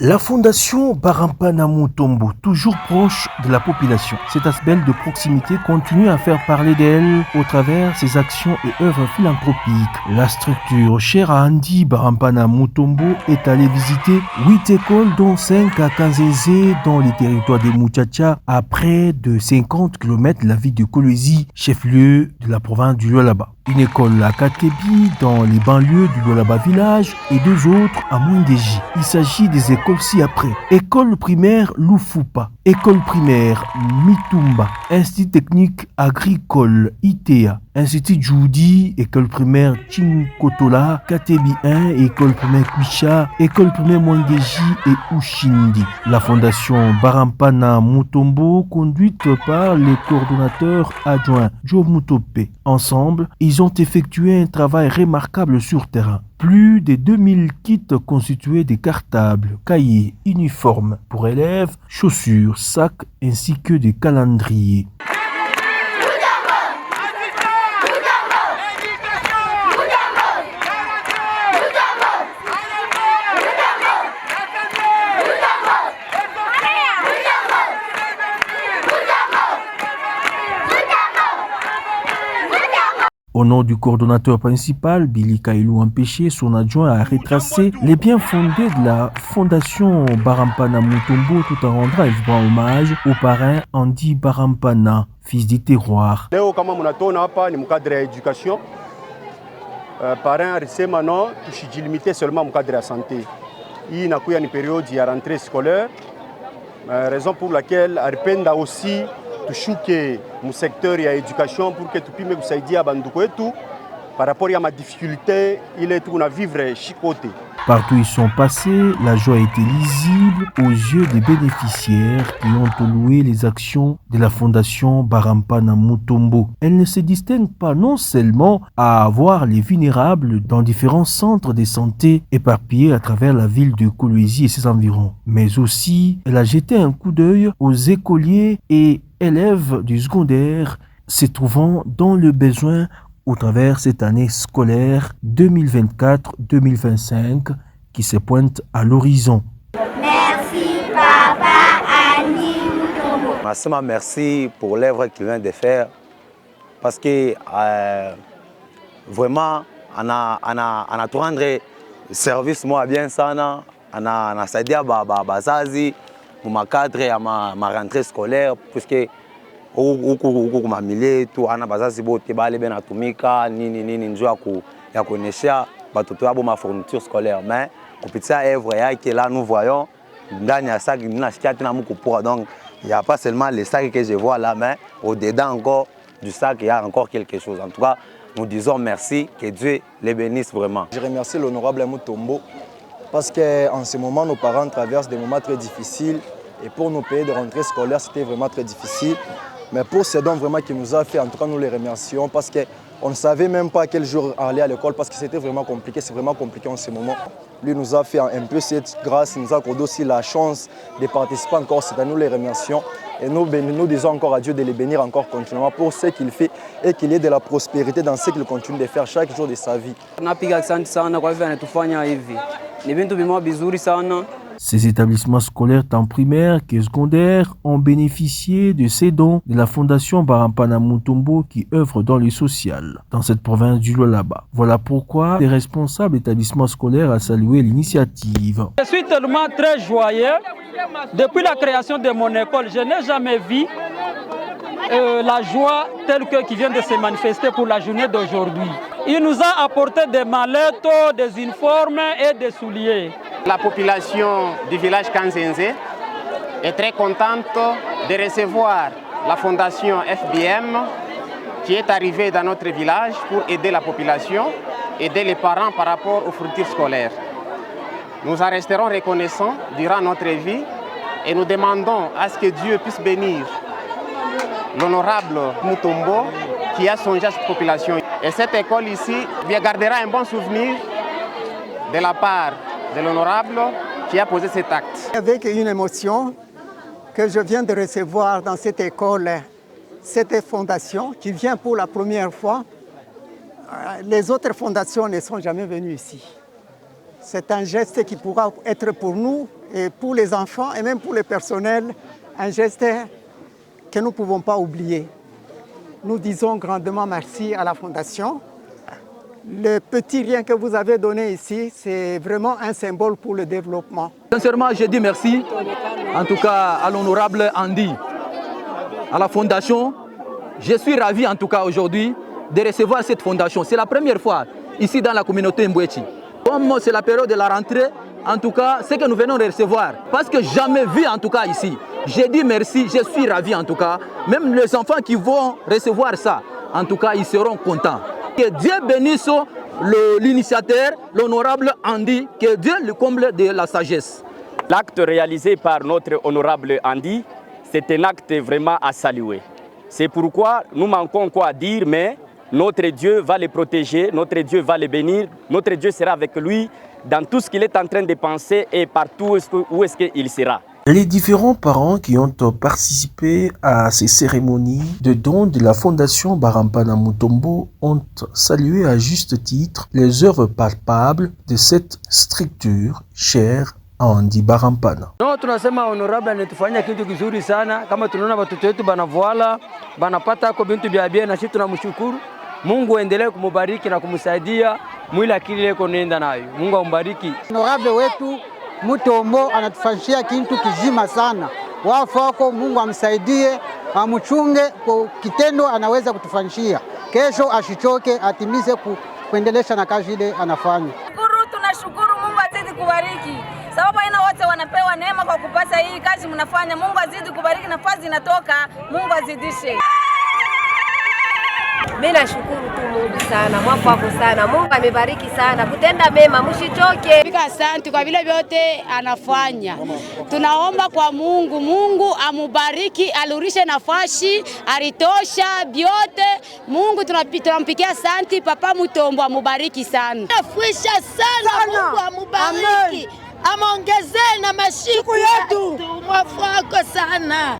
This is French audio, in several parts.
La fondation Barampana Mutombo, toujours proche de la population. Cette aspect de proximité continue à faire parler d'elle au travers ses actions et œuvres philanthropiques. La structure chère à Andy Barampana Mutombo est allée visiter 8 écoles dont 5 à Kanzézé dans les territoires des Muchacha à près de 50 km de la ville de Kolwezi, chef-lieu de la province du Lualaba. Une école à Katebi dans les banlieues du Lualaba village et 2 autres à Mwindeji. Il s'agit des écoles ci-après. École primaire Lufupa, école primaire Mitumba, institut technique agricole ITEA, institut Djoudi, école primaire Chinkotola, Katebi 1, école primaire Kwisha, école primaire Mwangeji et Ushindi. La fondation Barampana Mutombo, conduite par les coordonnateurs adjoints Joe Mutope. Ensemble, ils ont effectué un travail remarquable sur terrain. Plus de 2000 kits constitués de cartables, cahiers, uniformes pour élèves, chaussures, sacs ainsi que des calendriers. Au nom du coordonnateur principal, Billy Kailou Empêché, son adjoint a retracé les biens fondés de la fondation Barampana Mutombo tout en rendant un vibrant hommage au parrain Andy Barampana, fils du terroir. Leo kama mnatona hapa ni mkadre ya education. Parrain alisema non, tusijilimite seulement mkadre ya santé. Hii inakuya ni période ya rentrée scolaire. Raison pour laquelle alipenda aussi tushuke mu secteur ya education pour que tupime kusaidia banduko wetu par rapport à ma difficulté ile tuna vivre chikote. Partout où ils sont passés, la joie était lisible aux yeux des bénéficiaires qui ont loué les actions de la fondation Barampana Mutombo. Elle ne se distingue pas non seulement à avoir les vulnérables dans différents centres de santé éparpillés à travers la ville de Kolwezi et ses environs, mais aussi elle a jeté un coup d'œil aux écoliers et élèves du secondaire se trouvant dans le besoin au travers cette année scolaire 2024-2025 qui se pointe à l'horizon. Merci Papa Andy Mutombo. Massima, merci pour l'œuvre qu'il vient de faire parce que vraiment on a tout rendre service moi bien sana, on a saidia bazazi pour ma cadre à ma rentrée scolaire puisque huku mamilie tu ana bazazi bote bale bena tumika nini njoo ya kuonesha batoto wabo ma fourniture scolaire mais kupitia œuvre yake là nous voyons ndani ya sac ninasikia tena mkupora donc il y a pas seulement les sacs que je vois là mais au-dedans encore du sac il y a encore quelque chose. En tout cas, nous disons merci, que Dieu les bénisse vraiment. Je remercie l'honorable Mutombo parce qu'en ce moment nos parents traversent des moments très difficiles et pour nos pays de rentrée scolaire c'était vraiment très difficile. Mais pour ce don vraiment qu'il nous a fait, en tout cas nous les remercions parce qu'on ne savait même pas quel jour aller à l'école parce que c'était vraiment compliqué, c'est vraiment compliqué en ce moment. Lui nous a fait un peu cette grâce, il nous a accordé aussi la chance de participer encore cette année, nous les remercions. Et nous disons encore à Dieu de les bénir encore continuellement pour ce qu'il fait et qu'il y ait de la prospérité dans ce qu'il continue de faire chaque jour de sa vie. Ces établissements scolaires tant primaires que secondaires ont bénéficié de ces dons de la fondation Barampana Mutombo qui œuvre dans le social dans cette province du Lualaba. Voilà pourquoi les responsables d'établissements scolaires ont salué l'initiative. Je suis tellement très joyeux. Depuis la création de mon école, je n'ai jamais vu la joie telle que qui vient de se manifester pour la journée d'aujourd'hui. Il nous a apporté des mallettes, des uniformes et des souliers. La population du village Kanzézé est très contente de recevoir la fondation FBM qui est arrivée dans notre village pour aider la population, aider les parents par rapport aux fournitures scolaires. Nous en resterons reconnaissants durant notre vie et nous demandons à ce que Dieu puisse bénir l'honorable Mutombo qui a songé à cette population. Et cette école ici gardera un bon souvenir de la part de l'honorable qui a posé cet acte. Avec une émotion que je viens de recevoir dans cette école, cette fondation qui vient pour la première fois. Les autres fondations ne sont jamais venues ici. C'est un geste qui pourra être pour nous Et pour les enfants et même pour le personnel, un geste que nous ne pouvons pas oublier. Nous disons grandement merci à la Fondation. Le petit rien que vous avez donné ici, c'est vraiment un symbole pour le développement. Sincèrement, je dis merci, en tout cas à l'honorable Andy, à la Fondation. Je suis ravi en tout cas aujourd'hui de recevoir cette fondation. C'est la première fois ici dans la communauté Mbwechi. Comme c'est la période de la rentrée, en tout cas, ce que nous venons de recevoir, parce que jamais vu en tout cas ici. J'ai dit merci, je suis ravi en tout cas. Même les enfants qui vont recevoir ça, en tout cas, ils seront contents. Que Dieu bénisse l'initiateur, l'honorable Andy, que Dieu le comble de la sagesse. L'acte réalisé par notre honorable Andy, c'est un acte vraiment à saluer. C'est pourquoi nous manquons quoi dire, mais notre Dieu va les protéger, notre Dieu va les bénir, notre Dieu sera avec lui dans tout ce qu'il est en train de penser et partout où est-ce qu'il sera. Les différents parents qui ont participé à ces cérémonies de dons de la Fondation Barampana Mutombo ont salué à juste titre les œuvres palpables de cette structure chère à Andy Barampana. No, tunasema honorable anatufanyia kitu kizuri sana, kama tunaona watoto wetu banavuala, banapata kwa bintu bya bien, na sisi tunamshukuru. Mungu endelee kumubariki na kumsaidia mwili akili leko nenda nayo. Mungu ambariki. Honorable wetu Mutombo anatufanyia kitu kizima sana. Wafu wako Mungu amsaidie, amchunge kwa kitendo anaweza kutufanyia. Kesho ashichoke, atimize kuendelesha na kazi ile anafanya. Tunashukuru Mungu azidi kubariki. Sababu aina wote wanapewa neema kwa kupata hii kazi mnafanya. Mungu azidi kubariki, nafasi inatoka, Mungu azidishe. Mimi nashukuru tu Mungu sana, mwako wako sana. Mungu amebariki sana. Kutenda mema, msichoke. Pika asante kwa vile vyote anafanya. Tunaomba kwa Mungu, Mungu amubariki, alurishe nafasi, aritosha vyote. Mungu tunampikia asante, Papa Mutombo amubariki sana. Afwisha sana, Mungu amubariki.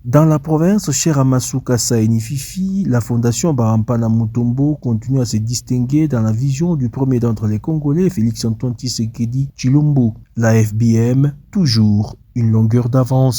Dans la province chère à Masuka Saini Fifi, la Fondation Barampana Mutombo continue à se distinguer dans la vision du premier d'entre les Congolais, Félix Antoine Tshisekedi Tshilombo. La FBM, toujours une longueur d'avance.